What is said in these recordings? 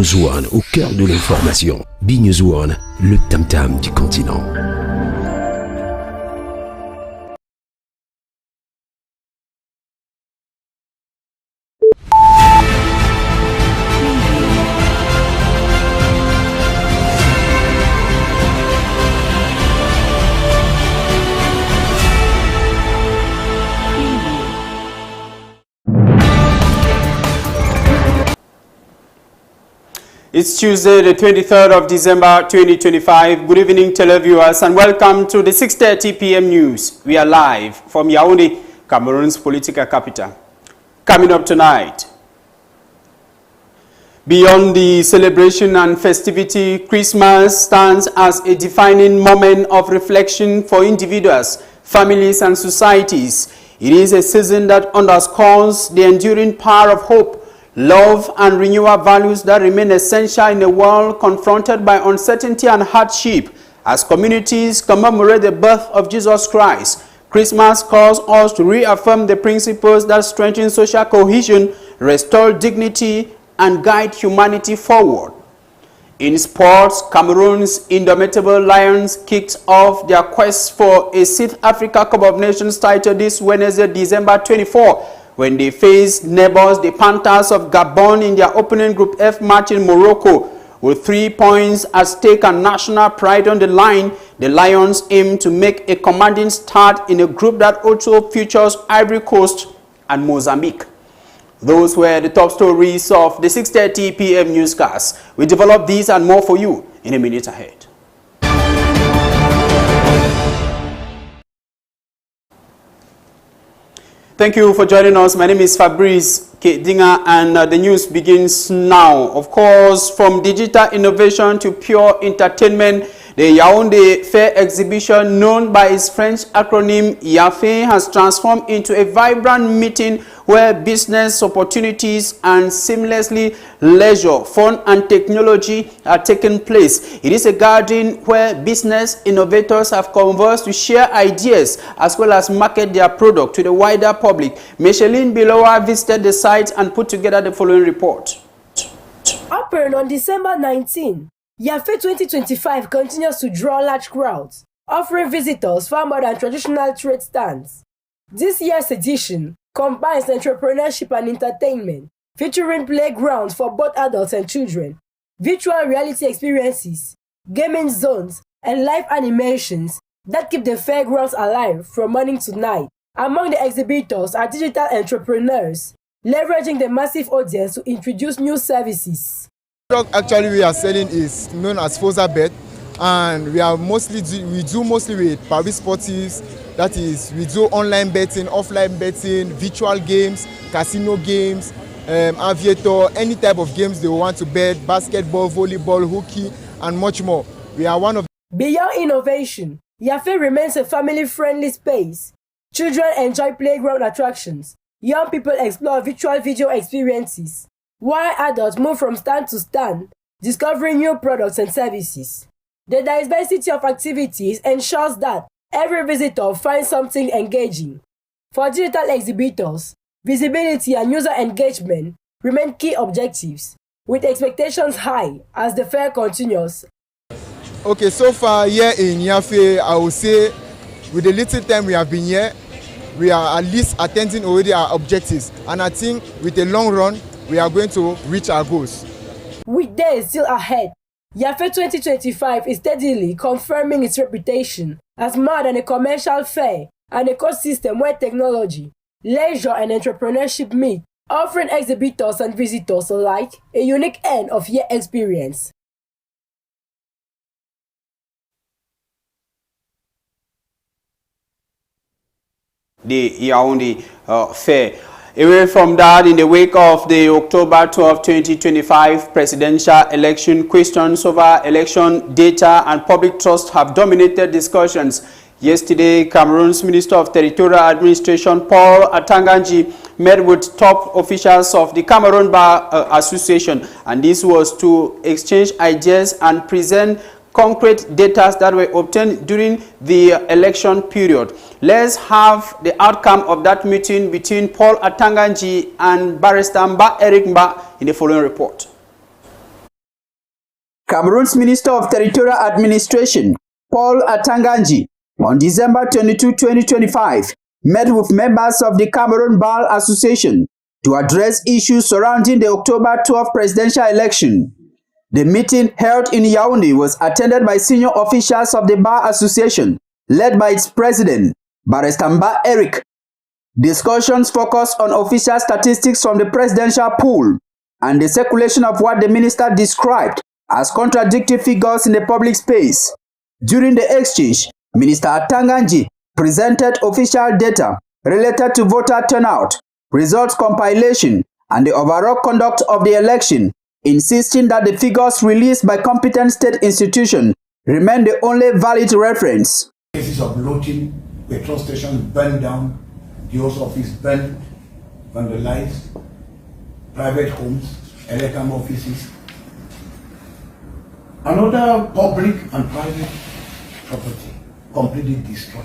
News One au cœur de l'information. B-News One, le tam-tam du continent. It's Tuesday, the 23rd of December, 2025. Good evening, televiewers, and welcome to the 6:30 p.m. news. We are live from Yaoundé, Cameroon's political capital. Coming up tonight, beyond the celebration and festivity, Christmas stands as a defining moment of reflection for individuals, families, and societies. It is a season that underscores the enduring power of hope, love, and renewal values that remain essential in a world confronted by uncertainty and hardship. As communities commemorate the birth of Jesus Christ, Christmas calls us to reaffirm the principles that strengthen social cohesion, restore dignity, and guide humanity forward. In sports, Cameroon's indomitable Lions kicked off their quest for a 6th Africa Cup of Nations title this Wednesday, December 24, when they faced neighbors, the Panthers of Gabon, in their opening Group F match in Morocco. With 3 points at stake and national pride on the line, the Lions aim to make a commanding start in a group that also features Ivory Coast and Mozambique. Those were the top stories of the 6:30 p.m. newscast. We develop these and more for you in a minute ahead. Thank you for joining us. My name is Fabrice Kedinga, and the news begins now. Of course, from digital innovation to pure entertainment, the Yaoundé Fair exhibition, known by its French acronym YAFE, has transformed into a vibrant meeting where business opportunities and seamlessly leisure, fun, and technology are taking place. It is a gathering where business innovators have conversed to share ideas as well as market their product to the wider public. Micheline Bilowa visited the site and put together the following report. Open on December 19, YAFE 2025 continues to draw large crowds, offering visitors far more than traditional trade stands. This year's edition combines entrepreneurship and entertainment, featuring playgrounds for both adults and children, virtual reality experiences, gaming zones, and live animations that keep the fairgrounds alive from morning to night. Among the exhibitors are digital entrepreneurs, leveraging the massive audience to introduce new services. The product actually we are selling is known as Fosa Bet, and we do mostly with Paris sportives. That is, we do online betting, offline betting, virtual games, casino games, aviator, any type of games they want to bet, basketball, volleyball, hockey, and much more. We are one of. Beyond innovation, YAFE remains a family-friendly space. Children enjoy playground attractions. Young people explore virtual video experiences, while adults move from stand to stand, discovering new products and services. The diversity of activities ensures that every visitor finds something engaging. For digital exhibitors, visibility and user engagement remain key objectives, with expectations high as the fair continues. Okay, so far here in YAFE, I would say with the little time we have been here, we are at least attending already our objectives. And I think with the long run, we are going to reach our goals. With days still ahead, YAFE 2025 is steadily confirming its reputation as more than a commercial fair, an ecosystem where technology, leisure, and entrepreneurship meet, offering exhibitors and visitors alike a unique end-of-year experience. The Yaoundé Fair. Away from that, in the wake of the October 12, 2025 presidential election, questions over election data and public trust have dominated discussions. Yesterday, Cameroon's Minister of Territorial Administration, Paul Atanganji, met with top officials of the Cameroon Bar Association, and this was to exchange ideas and present concrete data that were obtained during the election period. Let's have the outcome of that meeting between Paul Atanganji and Barrister Mba Eric Mba in the following report. Cameroon's Minister of Territorial Administration, Paul Atanganji, on December 22, 2025, met with members of the Cameroon Bar Association to address issues surrounding the October 12 presidential election. The meeting held in Yaoundé was attended by senior officials of the Bar Association, led by its president, Barrister Mba Eric. Discussions focused on official statistics from the presidential pool and the circulation of what the minister described as contradictory figures in the public space. During the exchange, Minister Atanganji presented official data related to voter turnout, results compilation, and the overall conduct of the election, insisting that the figures released by competent state institutions remain the only valid reference. Cases of looting, petrol stations burned down, the post office burned, vandalized, private homes, electoral offices, and other public and private property completely destroyed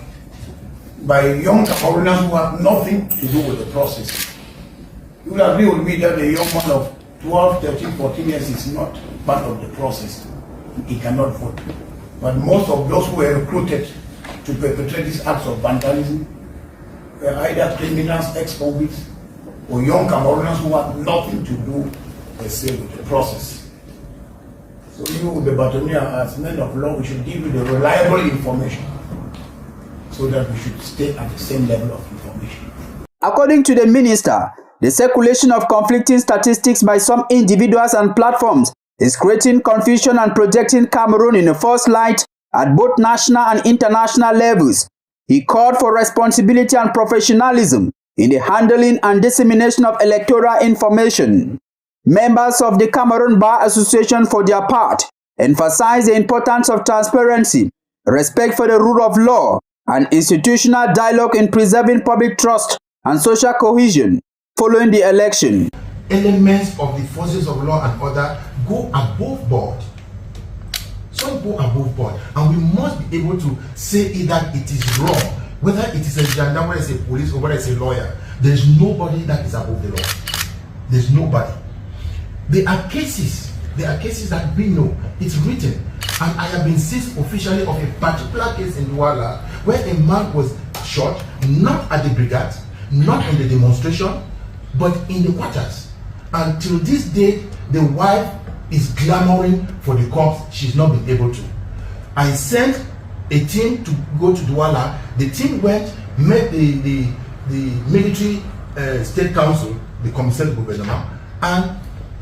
by young Cameroonians who have nothing to do with the process. You will agree with me that a young man of 12, 13, 14 years is not part of the process. He cannot vote. But most of those who were recruited to perpetrate these acts of vandalism were either criminals, ex-convicts, or young Cameroonians who have nothing to do, let's say, with the process. So you, the Batonia, as men of law, we should give you the reliable information so that we should stay at the same level of information. According to the minister, the circulation of conflicting statistics by some individuals and platforms is creating confusion and projecting Cameroon in a false light at both national and international levels. He called for responsibility and professionalism in the handling and dissemination of electoral information. Members of the Cameroon Bar Association, for their part, emphasized the importance of transparency, respect for the rule of law, and institutional dialogue in preserving public trust and social cohesion following the election. Elements of the forces of law and order go above board. Some go above board, and we must be able to say either it is wrong, whether it is a gendarme, whether it's a police, or whether it's a lawyer. There is nobody that is above the law. There's nobody. There are cases that we know, it's written, and I have been seized officially of a particular case in Douala where a man was shot, not at the brigade, not in the demonstration, but in the quarters. Until this day, the wife is clamoring for the cops. She's not been able to. I sent a team to go to Douala. The team went, met the military state council, the commissariat gouvernement, and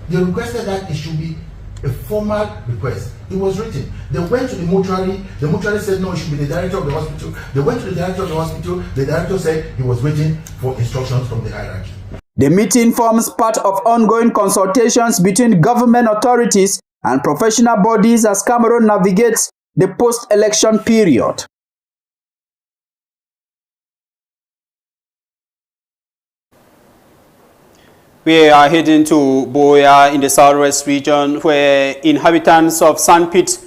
they requested that it should be a formal request. It was written. They went to the mortuary. The mortuary said no, it should be the director of the hospital. They went to the director of the hospital. The director said he was waiting for instructions from the hierarchy. The meeting forms part of ongoing consultations between government authorities and professional bodies as Cameroon navigates the post-election period. We are heading to Boya in the southwest region, where inhabitants of Sandpit,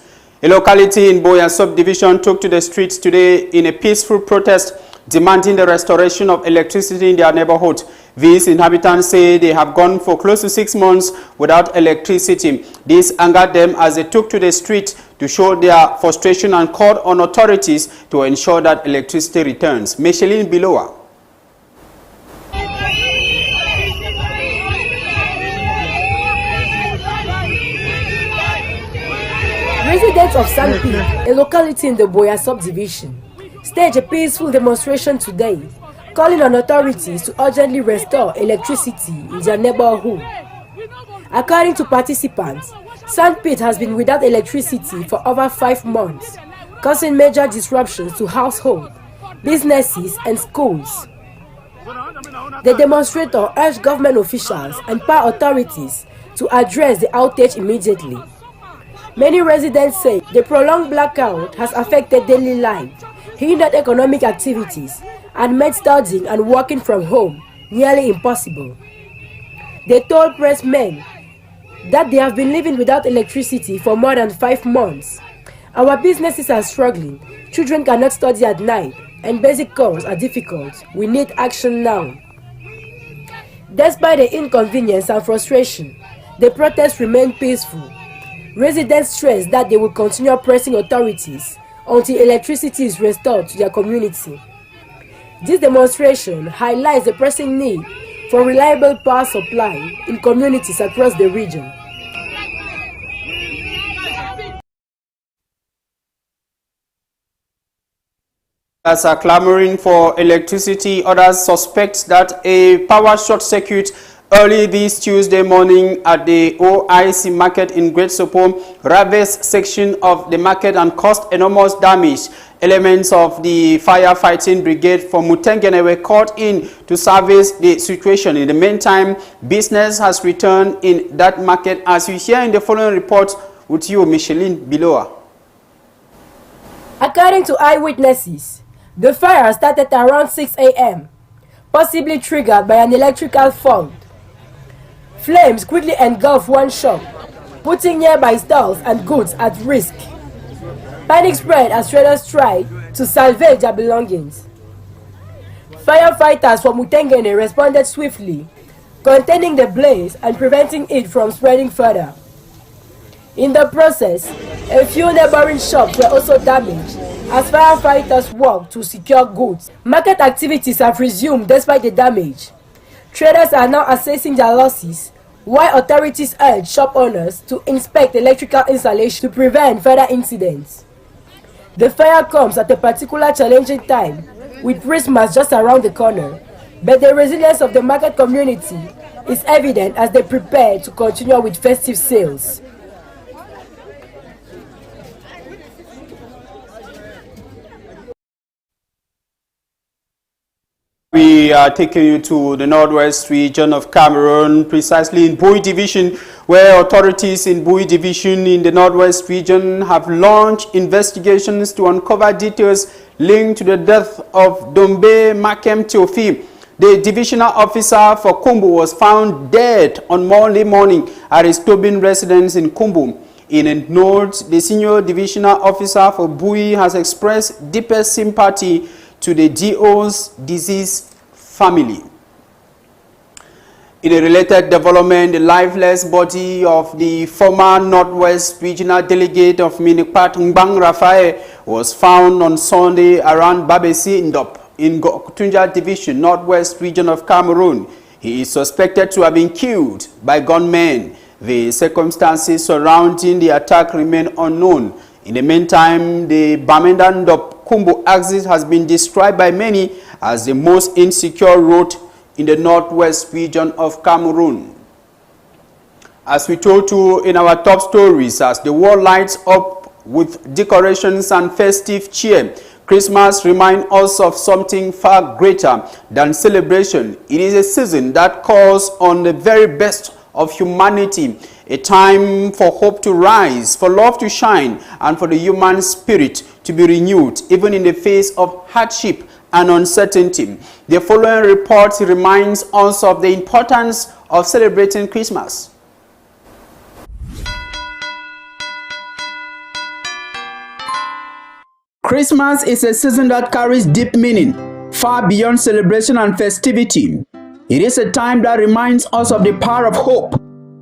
a locality in Boya subdivision, took to the streets today in a peaceful protest demanding the restoration of electricity in their neighborhood. These inhabitants say they have gone for close to 6 months without electricity. This angered them as they took to the street to show their frustration and called on authorities to ensure that electricity returns. Micheline Biloa. Residents of Sandpit, a locality in the Boya subdivision, staged a peaceful demonstration today, calling on authorities to urgently restore electricity in their neighborhood. According to participants, Sandpit has been without electricity for over 5 months, causing major disruptions to households, businesses, and schools. The demonstrator urged government officials and power authorities to address the outage immediately. Many residents say the prolonged blackout has affected daily life, hindered economic activities, and made studying and working from home nearly impossible. They told pressmen that they have been living without electricity for more than 5 months. Our businesses are struggling, children cannot study at night, and basic calls are difficult. We need action now. Despite the inconvenience and frustration, the protests remained peaceful. Residents stress that they will continue pressing authorities until electricity is restored to their community. This demonstration highlights the pressing need for reliable power supply in communities across the region. As are clamoring for electricity, others suspect that a power short circuit early this Tuesday morning at the OIC market in Great Sopo ravaged section of the market and caused enormous damage. Elements of the firefighting brigade from Mutengene were called in to service the situation. In the meantime, business has returned in that market, as you hear in the following report with you, Micheline Biloa. According to eyewitnesses, the fire started around 6 a.m., possibly triggered by an electrical fault. Flames quickly engulfed one shop, putting nearby stalls and goods at risk. Panic spread as traders tried to salvage their belongings. Firefighters from Mutengene responded swiftly, containing the blaze and preventing it from spreading further. In the process, a few neighboring shops were also damaged as firefighters worked to secure goods. Market activities have resumed despite the damage. Traders are now assessing their losses, while authorities urge shop owners to inspect electrical installations to prevent further incidents. The fire comes at a particularly challenging time, with Christmas just around the corner, but the resilience of the market community is evident as they prepare to continue with festive sales. We are taking you to the northwest region of Cameroon, precisely in Bui Division, where authorities in Bui Division in the northwest region have launched investigations to uncover details linked to the death of Dombe Makem Teofi. The divisional officer for Kumbu was found dead on Monday morning at his Tobin residence in Kumbu. In a note, the senior divisional officer for Bui has expressed deepest sympathy to the DO's deceased family. In a related development, the lifeless body of the former Northwest Regional Delegate of Minipat Ngbang Rafael was found on Sunday around Babesi Ndop in Gotunja Division, Northwest Region of Cameroon. He is suspected to have been killed by gunmen. The circumstances surrounding the attack remain unknown. In the meantime, the Bamenda Ndop Kumbu axis has been described by many as the most insecure road in the northwest region of Cameroon. As we told you in our top stories, as the world lights up with decorations and festive cheer, Christmas reminds us of something far greater than celebration. It is a season that calls on the very best of humanity, a time for hope to rise, for love to shine, and for the human spirit to be renewed, even in the face of hardship and uncertainty. The following report reminds us of the importance of celebrating Christmas. Christmas is a season that carries deep meaning, far beyond celebration and festivity. It is a time that reminds us of the power of hope,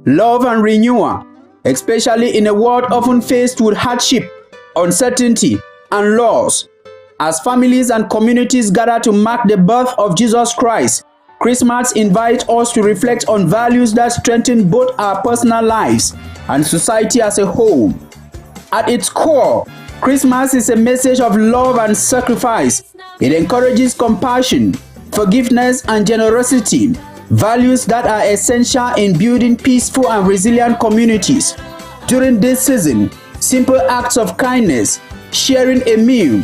love and renewal, especially in a world often faced with hardship, uncertainty, and loss. As families and communities gather to mark the birth of Jesus Christ, Christmas invites us to reflect on values that strengthen both our personal lives and society as a whole. At its core, Christmas is a message of love and sacrifice. It encourages compassion, forgiveness, and generosity, values that are essential in building peaceful and resilient communities. During this season, simple acts of kindness, sharing a meal,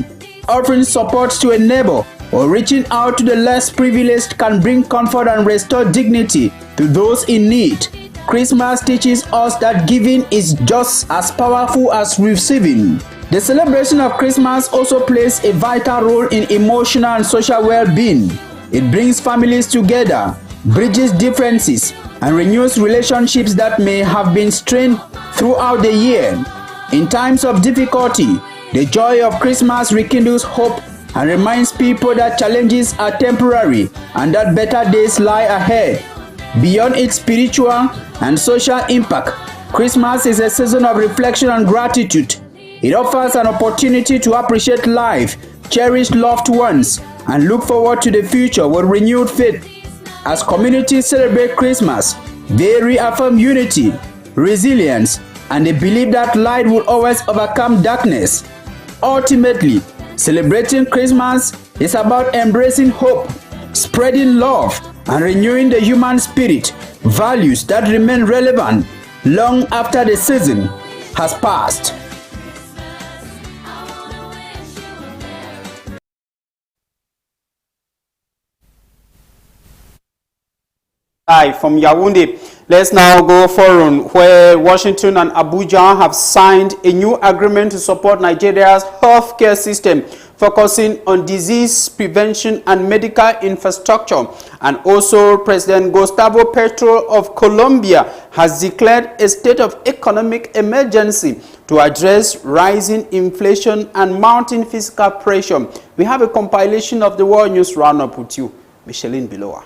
offering support to a neighbor, or reaching out to the less privileged can bring comfort and restore dignity to those in need. Christmas teaches us that giving is just as powerful as receiving. The celebration of Christmas also plays a vital role in emotional and social well-being. It brings families together, bridges differences, and renews relationships that may have been strained throughout the year. In times of difficulty, the joy of Christmas rekindles hope and reminds people that challenges are temporary and that better days lie ahead. Beyond its spiritual and social impact, Christmas is a season of reflection and gratitude. It offers an opportunity to appreciate life, cherish loved ones, and look forward to the future with renewed faith. As communities celebrate Christmas, they reaffirm unity, resilience, and the belief that light will always overcome darkness. Ultimately, celebrating Christmas is about embracing hope, spreading love, and renewing the human spirit, values that remain relevant long after the season has passed. Live from Yaoundé. Let's now go foreign, where Washington and Abuja have signed a new agreement to support Nigeria's healthcare system, focusing on disease prevention and medical infrastructure. And also, President Gustavo Petro of Colombia has declared a state of economic emergency to address rising inflation and mounting fiscal pressure. We have a compilation of the World News Roundup with you, Micheline Biloa.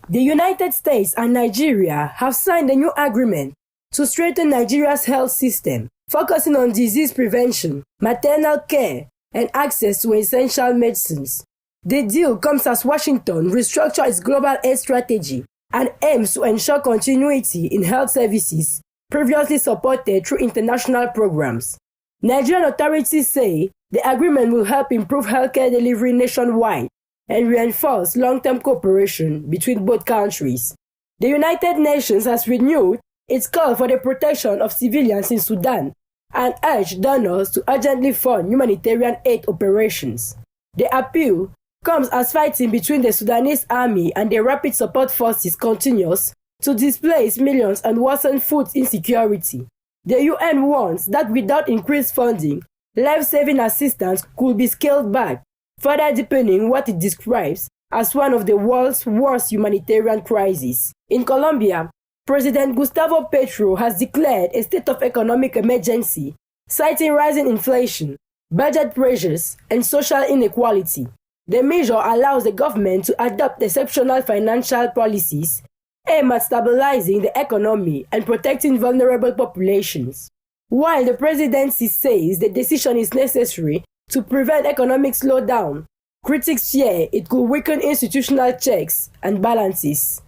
The United States and Nigeria have signed a new agreement to strengthen Nigeria's health system, focusing on disease prevention, maternal care, and access to essential medicines. The deal comes as Washington restructures its global aid strategy and aims to ensure continuity in health services previously supported through international programs. Nigerian authorities say the agreement will help improve healthcare delivery nationwide and reinforce long-term cooperation between both countries. The United Nations has renewed its call for the protection of civilians in Sudan and urged donors to urgently fund humanitarian aid operations. The appeal comes as fighting between the Sudanese army and the Rapid Support Forces continues to displace millions and worsen food insecurity. The UN warns that without increased funding, life-saving assistance could be scaled back, further deepening what it describes as one of the world's worst humanitarian crises. In Colombia, President Gustavo Petro has declared a state of economic emergency, citing rising inflation, budget pressures, and social inequality. The measure allows the government to adopt exceptional financial policies aimed at stabilizing the economy and protecting vulnerable populations. While the presidency says the decision is necessary to prevent economic slowdown, critics fear it could weaken institutional checks and balances.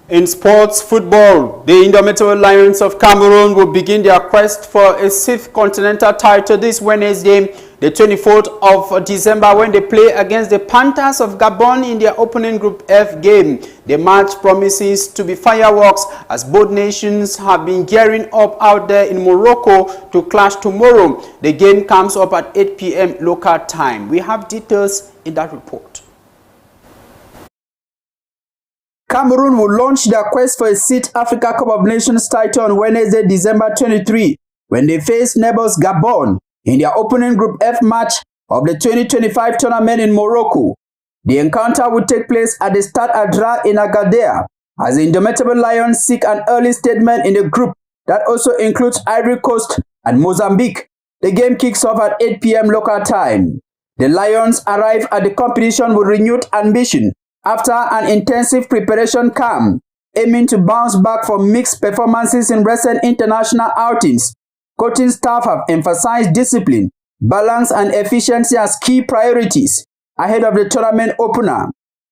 In sports football, the indomitable Lions of Cameroon will begin their quest for a 6th continental title this Wednesday, the 24th of December, when they play against the Panthers of Gabon in their opening Group F game. The match promises to be fireworks as both nations have been gearing up out there in Morocco to clash tomorrow. The game comes up at 8 p.m. local time. We have details in that report. Cameroon will launch their quest for a 6th Africa Cup of Nations title on Wednesday, December 23, when they face neighbors Gabon in their opening Group F match of the 2025 tournament in Morocco. The encounter will take place at the Stade Adra in Agadir, as the indomitable Lions seek an early statement in the group that also includes Ivory Coast and Mozambique. The game kicks off at 8 p.m. local time. The Lions arrive at the competition with renewed ambition after an intensive preparation camp, aiming to bounce back from mixed performances in recent international outings. Coaching staff have emphasized discipline, balance, and efficiency as key priorities ahead of the tournament opener.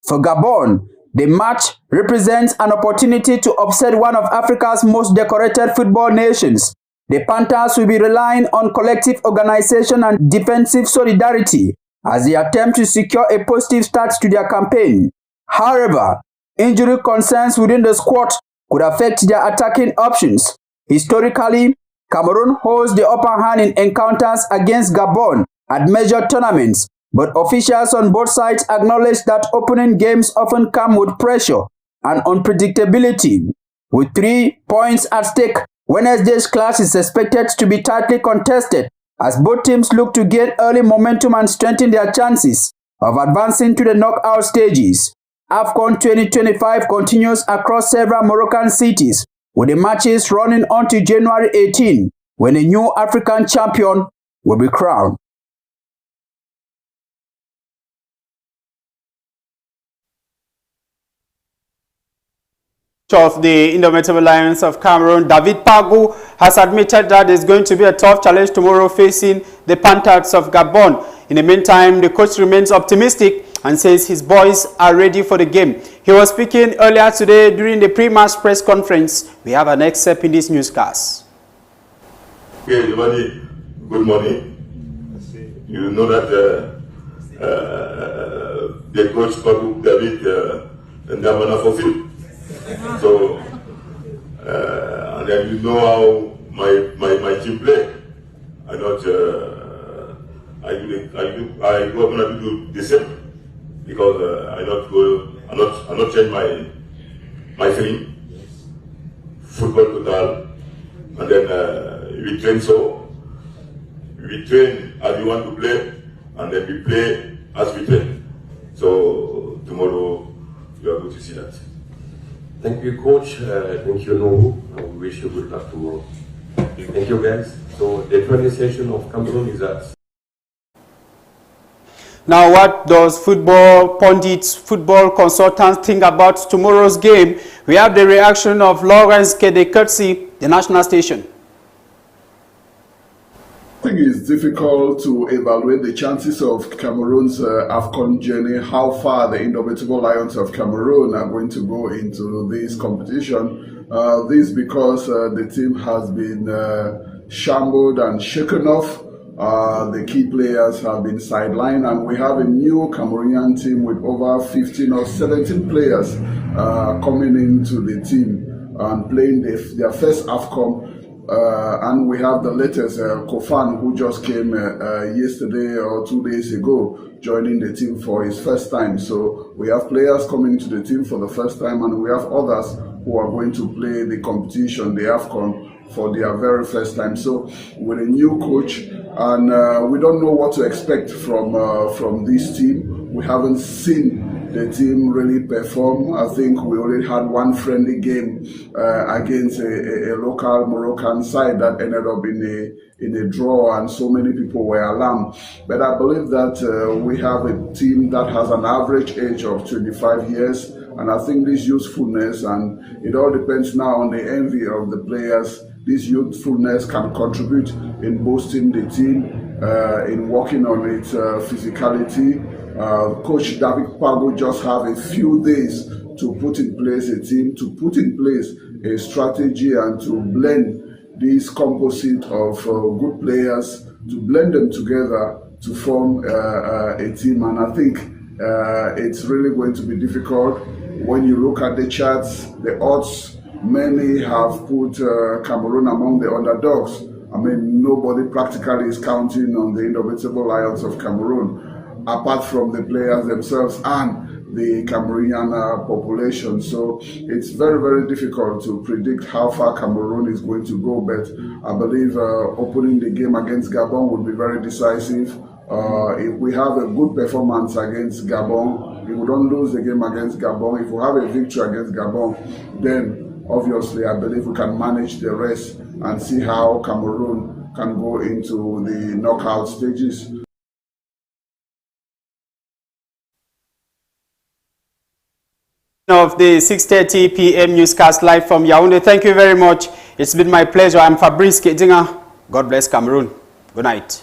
For Gabon, the match represents an opportunity to upset one of Africa's most decorated football nations. The Panthers will be relying on collective organization and defensive solidarity as they attempt to secure a positive start to their campaign. However, injury concerns within the squad could affect their attacking options. Historically, Cameroon holds the upper hand in encounters against Gabon at major tournaments, but officials on both sides acknowledge that opening games often come with pressure and unpredictability. With 3 points at stake, Wednesday's clash is expected to be tightly contested as both teams look to gain early momentum and strengthen their chances of advancing to the knockout stages. AUCUN 2025 continues across several Moroccan cities, with the matches running on to January 18, when a new African champion will be crowned. Of the Indomitable Lions of Cameroon, David Pagu, has admitted that there's going to be a tough challenge tomorrow facing the Panthers of Gabon. In the meantime, the coach remains optimistic and says his boys are ready for the game. He was speaking earlier today during the pre-match press conference. We have an excerpt in this newscast. Okay, everybody, good morning. You know that the coach Pagu David and Damana fulfilled. So, and then you know how my team play. I go up and do Decembre because I'm not change my feeling. Football total, and then we train as we want to play, and then we play as we train. So tomorrow you are going to see that. Thank you, coach. Thank you, NOUS. We wish you good luck tomorrow. Thank you, guys. So the training session of Cameroon is that. Now, what does football pundits, football consultants think about tomorrow's game? We have the reaction of Lawrence Kedekutsi, the national station. I think it's difficult to evaluate the chances of Cameroon's AUCUN journey, how far the Indomitable Lions of Cameroon are going to go into this competition. This because the team has been shambled and shaken off. The key players have been sidelined, and we have a new Cameroonian team with over 15 or 17 players coming into the team and playing their first AUCUN. And we have the latest Kofan, who just came yesterday or 2 days ago, joining the team for his first time. So we have players coming to the team for the first time, and we have others who are going to play the competition, the AUCUN, for their very first time. So with a new coach, and we don't know what to expect from this team. We haven't seen the team really perform. I think we already had one friendly game against a local Moroccan side that ended up in a draw, and so many people were alarmed. But I believe that we have a team that has an average age of 25 years, and I think this youthfulness, and it all depends now on the envy of the players, this youthfulness can contribute in boosting the team, in working on its physicality. Coach David Pagu just have a few days to put in place a team, to put in place a strategy, and to blend this composite of good players, to blend them together to form a team. And I think it's really going to be difficult. When you look at the charts, the odds, many have put Cameroon among the underdogs. I mean, nobody practically is counting on the Indomitable Lions of Cameroon, apart from the players themselves and the Cameroonian population. So it's very, very difficult to predict how far Cameroon is going to go, but I believe opening the game against Gabon will be very decisive. If we have a good performance against Gabon, if we don't lose the game against Gabon, if we have a victory against Gabon, then obviously I believe we can manage the rest and see how Cameroon can go into the knockout stages. Of the 6:30 p.m. newscast live from Yaoundé. Thank you very much. It's been my pleasure. I'm Fabrice Kedinga. God bless Cameroon. Good night.